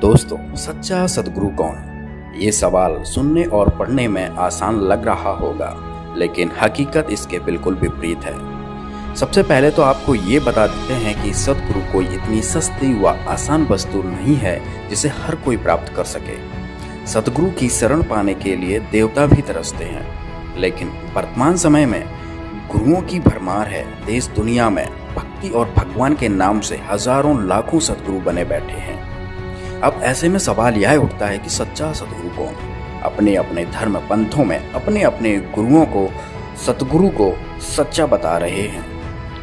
दोस्तों, सच्चा सद्गुरु कौन? ये सवाल सुनने और पढ़ने में आसान लग रहा होगा, लेकिन हकीकत इसके बिल्कुल विपरीत है। सबसे पहले तो आपको ये बता देते हैं कि सद्गुरु कोई इतनी सस्ती व आसान वस्तु नहीं है जिसे हर कोई प्राप्त कर सके। सद्गुरु की शरण पाने के लिए देवता भी तरसते हैं, लेकिन वर्तमान समय में गुरुओं की भरमार है। देश दुनिया में भक्ति और भगवान के नाम से हजारों लाखों सद्गुरु बने बैठे हैं। अब ऐसे में सवाल यह उठता है कि सच्चा सद्गुरु कौन? अपने अपने धर्म पंथों में अपने अपने गुरुओं को, सद्गुरु को सच्चा बता रहे हैं,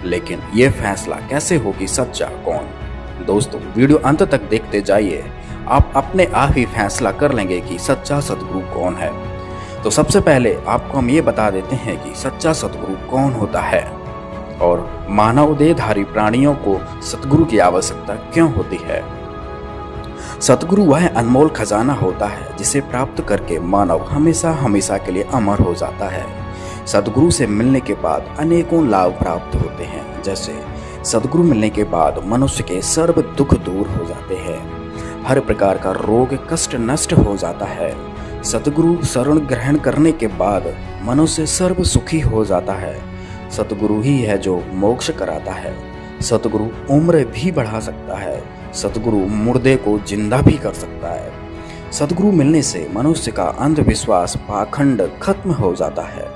लेकिन यह फैसला कैसे हो कि सच्चा कौन? दोस्तों, वीडियो अंत तक देखते जाइए, आप अपने आप ही फैसला कर लेंगे कि सच्चा सद्गुरु कौन है। तो सबसे पहले आपको हम ये बता देते हैं कि सच्चा सद्गुरु कौन होता है और मानव देहधारी प्राणियों को सद्गुरु की आवश्यकता क्यों होती है। सद्गुरु वह अनमोल खजाना होता है जिसे प्राप्त करके मानव हमेशा हमेशा के लिए अमर हो जाता है। सद्गुरु से मिलने के बाद अनेकों लाभ प्राप्त होते हैं। जैसे सद्गुरु मिलने के बाद मनुष्य के सर्व दुख दूर हो जाते हैं, हर प्रकार का रोग कष्ट नष्ट हो जाता है। सद्गुरु शरण ग्रहण करने के बाद मनुष्य सर्व सुखी हो जाता है। सद्गुरु ही है जो मोक्ष कराता है। सद्गुरु उम्र भी बढ़ा सकता है। सद्गुरु मुर्दे को जिंदा भी कर सकता है। सद्गुरु मिलने से मनुष्य का अंधविश्वास पाखंड खत्म हो जाता है।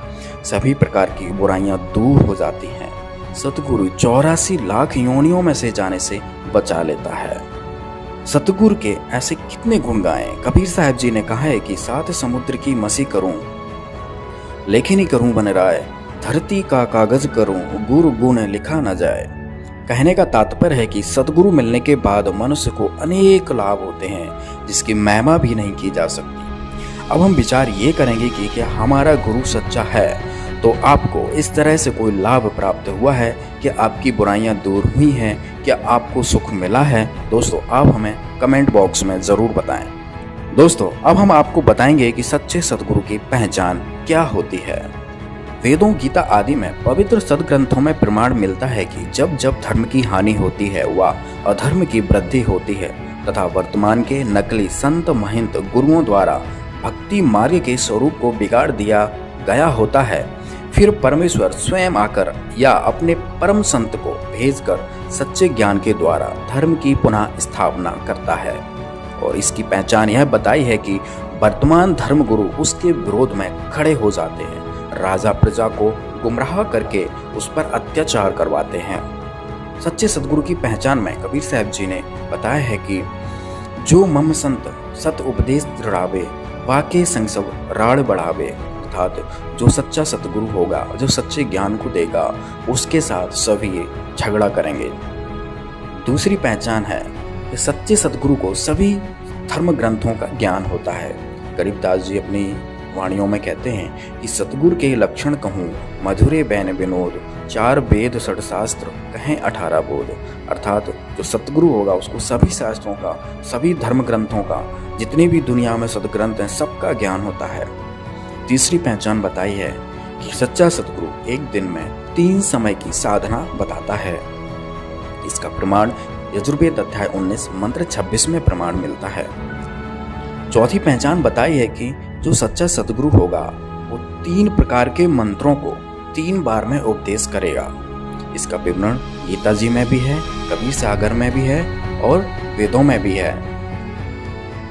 सभी प्रकार की बुराइयां दूर हो जाती हैं। सद्गुरु 84 लाख योनियों में से जाने से बचा लेता है। सद्गुरु के ऐसे कितने गुण गाएं। कबीर साहब जी ने कहा है कि 7 समुद्र की मसी करूं, लेखनी करूं बन राय, धरती का कागज करूं, गुरु गुण लिखा न जाए। कहने का तात्पर्य है कि सद्गुरु मिलने के बाद मनुष्य को अनेक लाभ होते हैं जिसकी महिमा भी नहीं की जा सकती। अब हम विचार ये करेंगे कि क्या हमारा गुरु सच्चा है तो आपको इस तरह से कोई लाभ प्राप्त हुआ है? क्या आपकी बुराइयां दूर हुई हैं? क्या आपको सुख मिला है? दोस्तों, आप हमें कमेंट बॉक्स में ज़रूर बताएं। दोस्तों, अब हम आपको बताएंगे कि सच्चे सद्गुरु की पहचान क्या होती है। वेदों, गीता आदि में पवित्र सद्ग्रंथों में प्रमाण मिलता है कि जब जब धर्म की हानि होती है व अधर्म की वृद्धि होती है तथा वर्तमान के नकली संत महंत गुरुओं द्वारा भक्ति मार्ग के स्वरूप को बिगाड़ दिया गया होता है, फिर परमेश्वर स्वयं आकर या अपने परम संत को भेजकर सच्चे ज्ञान के द्वारा धर्म की पुनः स्थापना करता है। और इसकी पहचान यह बताई है कि वर्तमान धर्म गुरु उसके विरोध में खड़े हो जाते हैं, राजा प्रजा को गुमराह करके उस पर अत्याचार करवाते हैं। सच्चे सद्गुरु की पहचान में कबीर साहब जी ने बताया है कि जो मम संत सत उपदेश दृढ़ावे, वाके संग सब राड़ बढ़ावे, अर्थात जो सच्चा सद्गुरु होगा, जो सच्चे ज्ञान को देगा, उसके साथ सभी झगड़ा करेंगे। दूसरी पहचान है कि सच्चे सद्गुरु को सभी धर्म ग्रंथों का ज्ञान होता है। गरीबदास जी अपनी वाणियों में कहते हैं कि सद्गुरु के लक्षण कहूँ, मधुरे बैन विनोद, 4 वेद 6 शास्त्र कहें 18 बोध। अर्थात जो सद्गुरु होगा उसको सभी शास्त्रों का, सभी धर्म ग्रंथों का, जितने भी दुनिया में सद्ग्रंथ हैं, सबका ज्ञान होता है। तीसरी पहचान बताई है कि सच्चा सद्गुरु एक दिन में 3 समय की साधना बताता है। इसका प्रमाण यजुर्वेद अध्याय 19 मंत्र 26 में प्रमाण मिलता है। चौथी पहचान बताई है कि जो सच्चा सद्गुरु होगा वो 3 प्रकार के मंत्रों को 3 बार में उपदेश करेगा। इसका विवरण गीता जी में भी है, कबीर सागर में भी है और वेदों में भी है।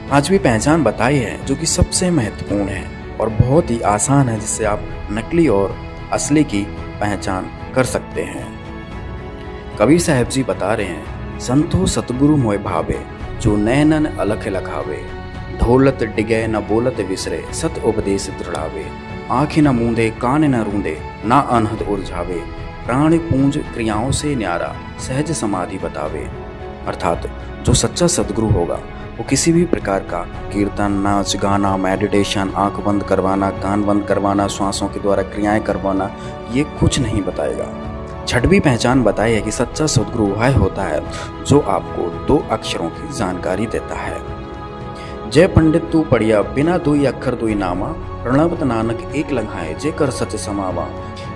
पांचवी पहचान बताई है जो कि सबसे महत्वपूर्ण है और बहुत ही आसान है, जिससे आप नकली और असली की पहचान कर सकते हैं। कबीर साहब जी बता रहे हैं, संतो सतगुरु मोय भावे, जो नैनन अलख लखावे, ढोलत डिगे न बोलत विसरे, सत उपदेश दृढ़ावे, आँखें न मूंदे कान न रूंदे, ना अनहद उलझावे, प्राण पूंज क्रियाओं से न्यारा, सहज समाधि बतावे। अर्थात जो सच्चा सद्गुरु होगा वो किसी भी प्रकार का कीर्तन, नाच गाना, मेडिटेशन, आंख बंद करवाना, कान बंद करवाना, श्वासों के द्वारा क्रियाएं करवाना, ये कुछ नहीं बताएगा। छठवीं पहचान बताई है कि सच्चा सद्गुरु वह होता है जो आपको 2 अक्षरों की जानकारी देता है। जय पंडित तू पढ़िया, बिना 2 अक्षर 2 नामा, प्रणवत नानक एक लंघाए, जे कर सच समावा।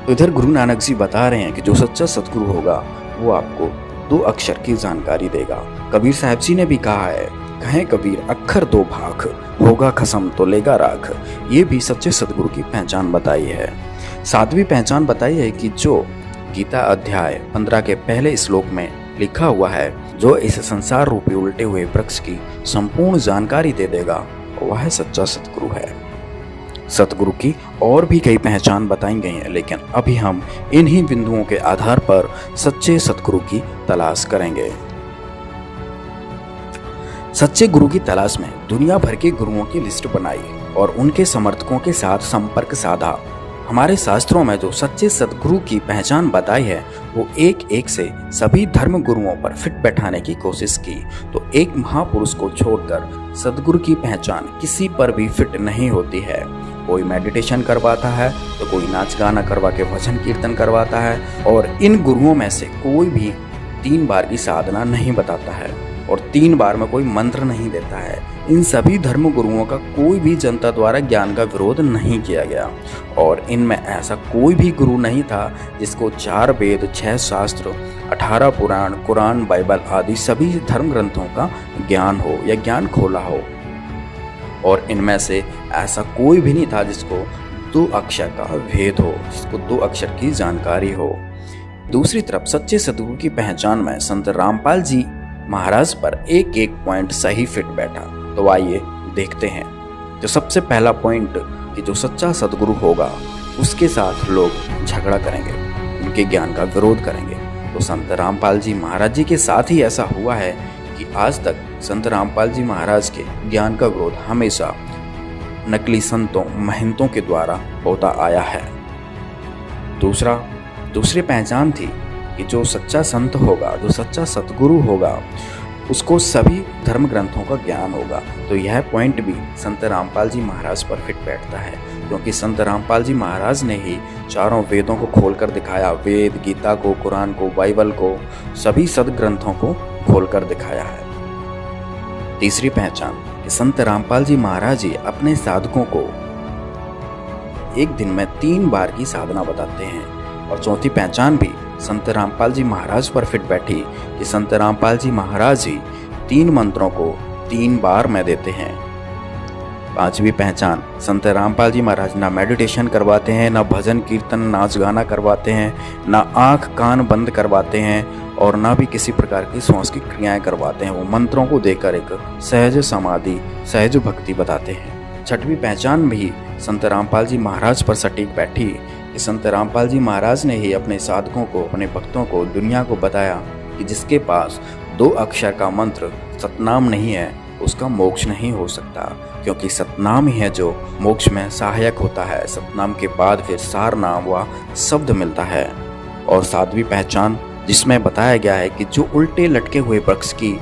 तो इधर गुरु नानक जी बता रहे हैं कि जो सच्चा सद्गुरु होगा वो आपको 2 अक्षर की जानकारी देगा। कबीर साहब जी ने भी कहा है कहें कबीर अक्षर दो भाख, होगा खसम तो लेगा राख। ये भी सच्चे सदगुरु की पहचान बताई है। सातवीं पहचान बताई है कि जो गीता अध्याय 15 के पहले श्लोक में लिखा हुआ है, जो इस संसार रूपी उल्टे हुए वृक्ष की संपूर्ण जानकारी दे देगा, वह सच्चा सतगुरु है। सतगुरु की और भी कई पहचान बताई गई हैं, लेकिन अभी हम इन्हीं बिंदुओं के आधार पर सच्चे सतगुरु की तलाश करेंगे। सच्चे गुरु की तलाश में दुनिया भर के गुरुओं की लिस्ट बनाई और उनके समर्थकों के साथ संपर्क साधा। हमारे शास्त्रों में जो सच्चे सतगुरु की पहचान बताई है, वो एक एक से सभी धर्म गुरुओं पर फिट बैठाने की कोशिश की, तो एक महापुरुष को छोड़कर सतगुरु की पहचान किसी पर भी फिट नहीं होती है। कोई मेडिटेशन करवाता है तो कोई नाच गाना करवा के भजन कीर्तन करवाता है, और इन गुरुओं में से कोई भी 3 बार की साधना नहीं बताता है और 3 बार में कोई मंत्र नहीं देता है। इन सभी धर्म गुरुओं का कोई भी जनता द्वारा ज्ञान का विरोध नहीं किया गया, और इनमें ऐसा कोई भी गुरु नहीं था जिसको 4 वेद, 6 शास्त्र, 18 पुराण, कुरान, बाइबल आदि सभी धर्म ग्रंथों का ज्ञान हो या ज्ञान खोला हो। और इनमें से ऐसा कोई भी नहीं था जिसको 2 अक्षर का भेद हो, जिसको 2 अक्षर की जानकारी हो। दूसरी तरफ सच्चे सतगुरु की पहचान में संत रामपाल जी महाराज पर एक एक पॉइंट सही फिट बैठा। तो आइए देखते हैं। जो सबसे पहला पॉइंट कि जो सच्चा सतगुरु होगा उसके साथ लोग झगड़ा करेंगे, उनके ज्ञान का विरोध करेंगे। तो संत रामपाल जी महाराज जी के साथ ही ऐसा हुआ है कि आज तक संत रामपाल जी महाराज के ज्ञान का विरोध हमेशा नकली संतों, महंतों के द्वारा होता आया है। दूसरी पहचान थी कि जो सच्चा संत होगा, जो सच्चा सतगुरु होगा, उसको सभी धर्म ग्रंथों का ज्ञान होगा। तो यह पॉइंट भी संत रामपाल जी महाराज पर फिट बैठता है, क्योंकि संत रामपाल जी महाराज ने ही चारों वेदों को खोलकर दिखाया। वेद, गीता को, कुरान को, बाइबल को, सभी सदग्रंथों को खोलकर दिखाया है। तीसरी पहचान कि संत रामपाल जी महाराज जी अपने साधकों को एक दिन में 3 बार की साधना बताते हैं। और चौथी पहचान भी संत रामपाल जी महाराज पर फिट बैठी कि संत रामपाल जी महाराज ही 3 मंत्रों को 3 बार में देते हैं। पांचवी पहचान, संत रामपाल जी महाराज ना मेडिटेशन करवाते हैं, ना भजन कीर्तन, नाच गाना करवाते हैं, ना आंख कान बंद करवाते हैं, और ना भी किसी प्रकार की श्वास की क्रियाएं करवाते हैं। वो मंत्रों को देकर एक सहज समाधि, सहज भक्ति बताते हैं। छठवीं पहचान भी संत रामपाल जी महाराज पर सटीक बैठी कि संत रामपाल जी महाराज ने ही अपने साधकों को, अपने भक्तों को, दुनिया को बताया कि जिसके पास 2 अक्षर का मंत्र सतनाम नहीं है, उसका मोक्ष नहीं हो सकता, क्योंकि सतनाम ही है जो मोक्ष में सहायक होता है। सतनाम के बाद फिर सार नाम व शब्द मिलता है। और 7वीं पहचान जिसमें बताया गया है कि जो उल्टे लटके हुए वृक्ष की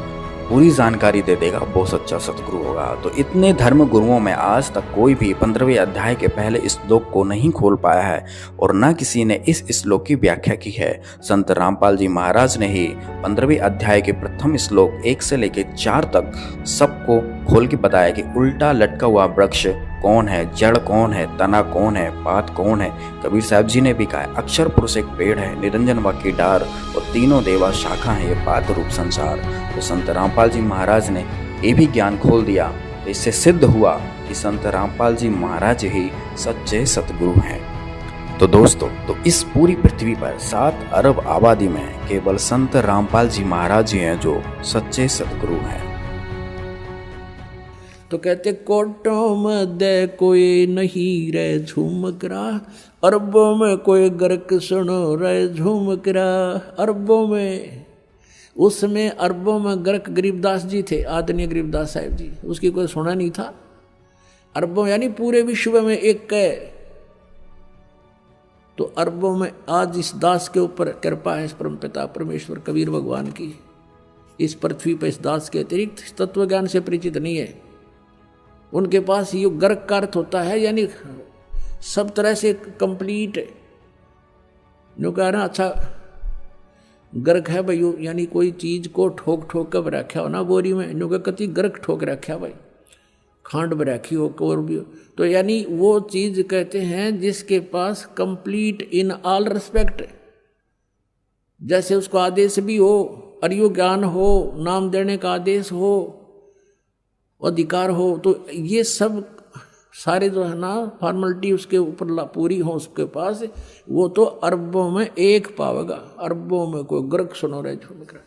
पूरी जानकारी दे देगा, वो सच्चा सतगुरु होगा। तो इतने धर्म गुरुओं में आज तक कोई भी 15वें अध्याय के पहले श्लोक को नहीं खोल पाया है, और न किसी ने इस श्लोक की व्याख्या की है। संत रामपाल जी महाराज ने ही 15वें अध्याय के प्रथम श्लोक 1 से लेकर 4 तक सबको खोल के बताया कि उल्टा लटका हुआ वृक्ष कौन है, जड़ कौन है, तना कौन है, पात कौन है। कबीर साहब जी ने भी कहा, अक्षर पुरुष एक पेड़ है, निरंजन वाक्य डार, और तीनों देवा शाखा है, ये पात रूप संसार। तो संत रामपाल जी महाराज ने ये भी ज्ञान खोल दिया। तो इससे सिद्ध हुआ कि संत रामपाल जी महाराज ही सच्चे सतगुरु हैं। तो दोस्तों, तो इस पूरी पृथ्वी पर 7 अरब आबादी में केवल संत रामपाल जी महाराज ही हैं जो सच्चे सतगुरु हैं। तो कहते कोटों में दे कोई नहीं रे झूमकरा, अरबों में कोई गर्क सुनो रे झूमकरा। अरबों में, उसमें अरबों में गर्क गरीबदास जी थे, आदरणीय गरीबदास साहिब जी, उसकी कोई सुना नहीं था। अरबों यानी पूरे विश्व में एक कह। तो अरबों में आज इस दास के ऊपर कृपा है, इस परमपिता परमेश्वर कबीर भगवान की। इस पृथ्वी पर इस दास के अतिरिक्त तत्व ज्ञान से परिचित नहीं है। उनके पास ये गर्क का अर्थ होता है, यानी सब तरह से कंप्लीट। जो कह रहा अच्छा गर्क है भाई, यानी कोई चीज को ठोक ठोक कर रखा हो ना बोरी में, जो कति गर्क ठोक रखा भाई, खांड में रखी हो और भी। तो यानी वो चीज कहते हैं जिसके पास कंप्लीट इन ऑल रिस्पेक्ट, जैसे उसको आदेश भी हो, अर्यो ज्ञान हो, नाम देने का आदेश हो, अधिकार हो, तो ये सब सारे जो है ना फॉर्मेलिटी उसके ऊपर पूरी हो उसके पास, वो तो अरबों में एक पावेगा, अरबों में कोई गर्क सुनो रहे झूम कर।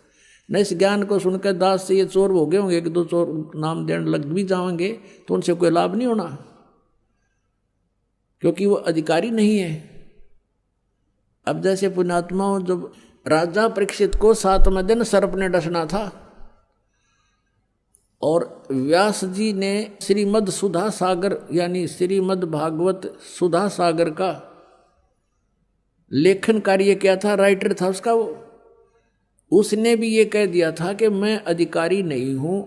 न इस ज्ञान को सुनकर दास से ये चोर हो गए होंगे, एक दो चोर नाम देने लग भी जाएंगे तो उनसे कोई लाभ नहीं होना, क्योंकि वो अधिकारी नहीं है। अब जैसे पुण्यात्माओं, जब राजा परीक्षित को 7वें दिन सर्प ने डसना था और व्यास जी ने श्रीमद् सुधा सागर यानी श्रीमद् भागवत सुधा सागर का लेखन कार्य किया था, राइटर था उसका वो, उसने भी ये कह दिया था कि मैं अधिकारी नहीं हूं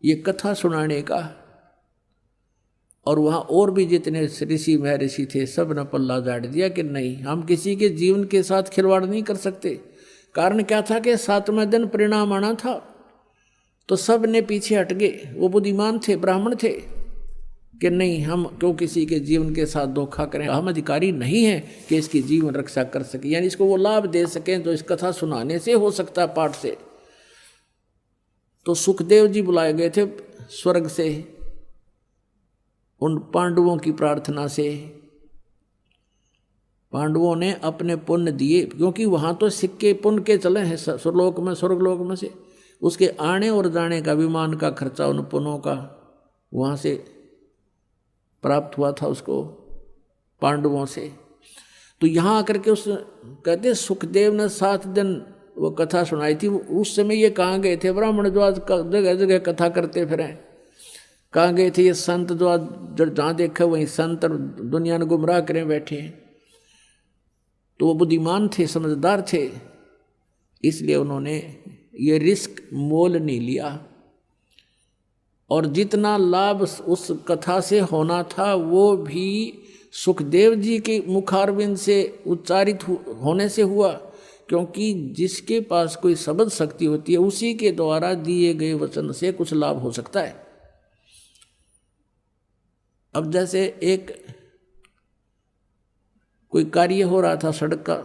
ये कथा सुनाने का। और वहां और भी जितने ऋषि महर्षि थे सब ने पल्ला झाड़ दिया कि नहीं, हम किसी के जीवन के साथ खिलवाड़ नहीं कर सकते। कारण क्या था कि 7वें दिन परिणाम आना था, तो सब ने पीछे हट गए। वो बुद्धिमान थे, ब्राह्मण थे कि नहीं, हम क्यों किसी के जीवन के साथ धोखा करें, हम अधिकारी नहीं हैं कि इसकी जीवन रक्षा कर सके, यानी इसको वो लाभ दे सकें जो इस कथा सुनाने से हो सकता है, पाठ से। तो सुखदेव जी बुलाए गए थे स्वर्ग से उन पांडवों की प्रार्थना से। पांडवों ने अपने पुण्य दिए, क्योंकि वहां तो सिक्के पुण्य के चले हैं स्वर्गलोक में, स्वर्गलोक में से उसके आने और जाने का विमान का खर्चा उन पुण्यों का वहां से प्राप्त हुआ था उसको पांडवों से। तो यहाँ आकर के उस कहते सुखदेव ने 7 दिन वो कथा सुनाई थी। उस समय ये कहाँ गए थे ब्राह्मण जो आज जगह जगह कथा करते फिरें, कहाँ गए थे ये संत जो आज जहाँ देखा वहीं संत और दुनिया ने गुमराह करें बैठे हैं। तो वो बुद्धिमान थे, समझदार थे, इसलिए उन्होंने ये रिस्क मोल नहीं लिया। और जितना लाभ उस कथा से होना था वो भी सुखदेव जी के मुखारविंद से उच्चारित होने से हुआ, क्योंकि जिसके पास कोई शब्द शक्ति होती है उसी के द्वारा दिए गए वचन से कुछ लाभ हो सकता है। अब जैसे एक कोई कार्य हो रहा था सड़क का,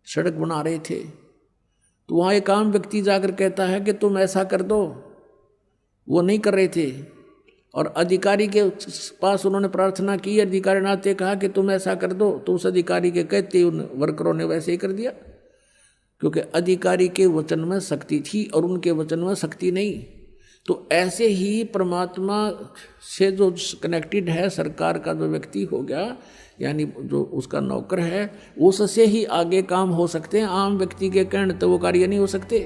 सड़क बना रहे थे, तो वहाँ एक आम व्यक्ति जाकर कहता है कि तुम ऐसा कर दो, वो नहीं कर रहे थे। और अधिकारी के पास उन्होंने प्रार्थना की, अधिकारी नाते कहा कि तुम ऐसा कर दो, तो उस अधिकारी के कहते उन वर्करों ने वैसे ही कर दिया, क्योंकि अधिकारी के वचन में शक्ति थी और उनके वचन में शक्ति नहीं। तो ऐसे ही परमात्मा से जो कनेक्टेड है, सरकार का जो व्यक्ति हो गया यानी जो उसका नौकर है, उससे ही आगे काम हो सकते हैं। आम व्यक्ति के कहने तो वो कार्य नहीं हो सकते,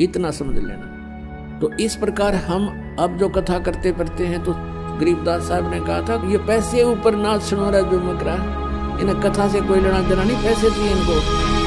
इतना समझ लेना। तो इस प्रकार हम अब जो कथा करते पढ़ते हैं, तो गरीबदास साहब ने कहा था ये पैसे ऊपर नाच सुनोरा जो मकरा, इन्हें कथा से कोई लेना देना नहीं, पैसे चाहिए इनको।